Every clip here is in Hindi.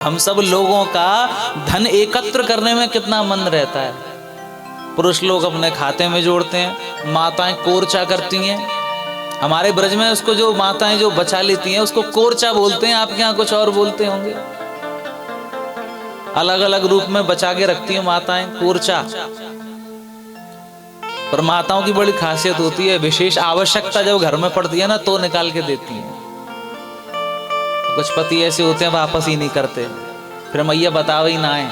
हम सब लोगों का धन एकत्र करने में कितना मन रहता है। पुरुष लोग अपने खाते में जोड़ते हैं, माताएं कोरचा करती हैं। हमारे ब्रज में उसको जो माताएं जो बचा लेती हैं उसको कोरचा बोलते हैं, आपके यहाँ कुछ और बोलते होंगे। अलग अलग रूप में बचा के रखती हैं माताएं कोरचा। पर माताओं की बड़ी खासियत होती है, विशेष आवश्यकता जब घर में पड़ती है ना तो निकाल के देती हैं। कुछ पति ऐसे होते हैं वापस ही नहीं करते, फिर मैया बताओ ही ना है,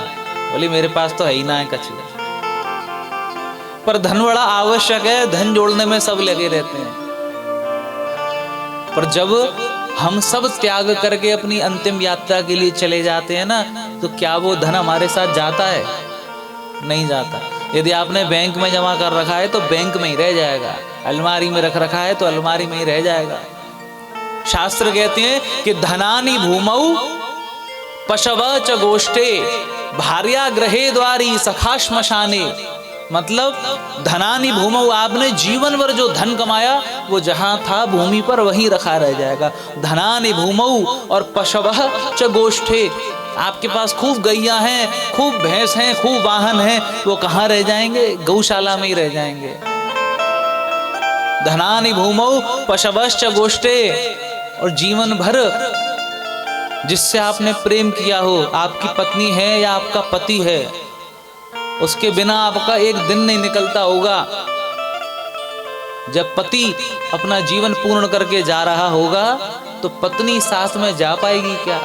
बोली मेरे पास तो है ही ना है कछु। पर धन बड़ा आवश्यक है, धन जोड़ने में सब लगे रहते हैं। पर जब हम सब त्याग करके अपनी अंतिम यात्रा के लिए चले जाते हैं ना, तो क्या वो धन हमारे साथ जाता है? नहीं जाता। यदि आपने बैंक में जमा कर रखा है तो बैंक में ही रह जाएगा, अलमारी में रख रखा है तो अलमारी में ही रह जाएगा। शास्त्र कहते हैं कि धनानि भूमौ पशव च गोष्ठे भार्या गृहे द्वारी सखा श्मशाने। मतलब धनानि भूमौ, आपने जीवन भर जो धन कमाया वो जहां था भूमि पर वहीं रखा रह जाएगा। धनानि भूमौ और पशव च गोष्ठे, आपके पास खूब गैया हैं, खूब भैंस हैं, खूब वाहन हैं, वो कहाँ रह जाएंगे? गौशाला में ही रह जाएंगे। धनानि भूमौ पशवश्च गोष्ठे, और जीवन भर जिससे आपने प्रेम किया हो, आपकी पत्नी है या आपका पति है, उसके बिना आपका एक दिन नहीं निकलता होगा। जब पति अपना जीवन पूर्ण करके जा रहा होगा तो पत्नी साथ में जा पाएगी क्या?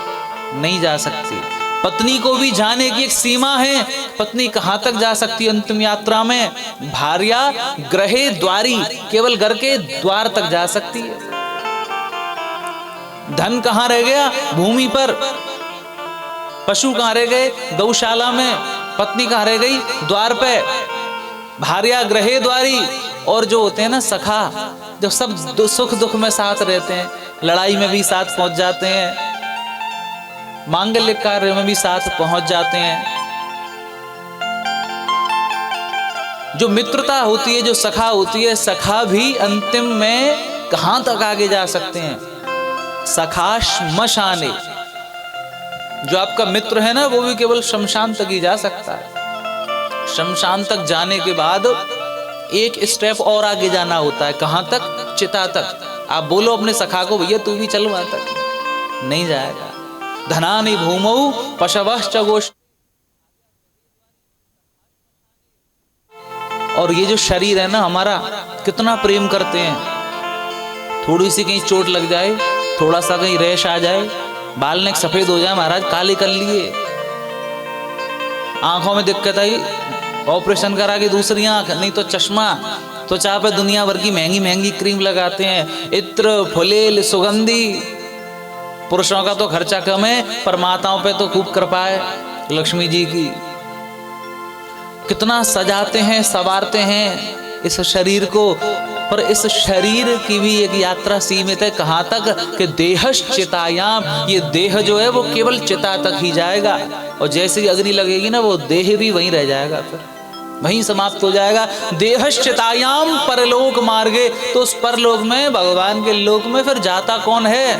नहीं जा सकती। पत्नी को भी जाने की एक सीमा है, पत्नी कहां तक जा सकती है अंतिम यात्रा में? भार्या गृहे द्वारी, केवल घर के द्वार तक जा सकती है। धन कहां रह गया? भूमि पर। पशु कहां रह गए? गौशाला में। पत्नी कहां रह गई? द्वार पे। भार्या गृहे द्वारी, और जो होते हैं ना सखा, जो सब सुख दुख में साथ रहते हैं, लड़ाई में भी साथ पहुंच जाते हैं, मांगल्य कार्य में भी साथ पहुंच जाते हैं। जो मित्रता होती है, जो सखा होती है, सखा भी अंतिम में कहां तक आगे जा सकते हैं? सखा श्मशाने। जो आपका मित्र है ना, वो भी केवल शमशान तक ही जा सकता है। शमशान तक जाने के बाद एक स्टेप और आगे जाना होता है। कहां तक? चिता तक। आप बोलो अपने सखा को, भैया तू भी चल वहां तक, नहीं जाएगा। धनानि भूमौ पशवश्च गोष्ठे। और ये जो शरीर है ना हमारा, कितना प्रेम करते हैं। थोड़ी सी कहीं चोट लग जाए, थोड़ा सा कहीं रैश आ जाए, बाल नेक सफेद हो जाए, महाराज काले कर लिए। आंखों में दिक्कत आई, ऑपरेशन करा के दूसरी आंख, नहीं तो चश्मा। तो चाह पे दुनिया भर की महंगी महंगी क्रीम लगाते हैं, इत्र फुलेल सुगंधी। पुरुषों का तो खर्चा कम है, पर माताओं पे तो खूब कृपा है लक्ष्मी जी की। कितना सजाते हैं, संवारते हैं इस शरीर को। पर इस शरीर की भी एक यात्रा सीमित है। कहां तक? कि देहश्चितायाम। ये देह जो है वो केवल चिता तक ही जाएगा, और जैसे ही अग्नि लगेगी ना, वो देह भी वहीं रह जाएगा, फिर वहीं समाप्त हो जाएगा। देहश्चितायाम परलोक मार्गे। तो उस परलोक में, भगवान के लोक में फिर जाता कौन है?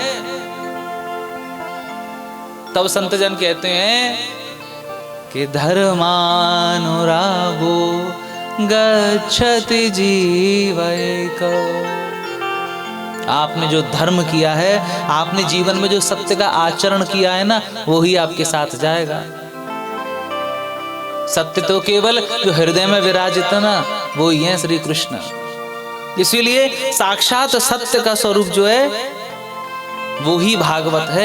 तब संत जन कहते हैं कि धर्मानुरागो गच्छति जीवैको। आपने जो धर्म किया है, आपने जीवन में जो सत्य का आचरण किया है ना, वो ही आपके साथ जाएगा। सत्य तो केवल जो हृदय में विराजित है ना, वो ही है श्री कृष्ण। इसीलिए साक्षात सत्य का स्वरूप जो है वो ही भागवत है।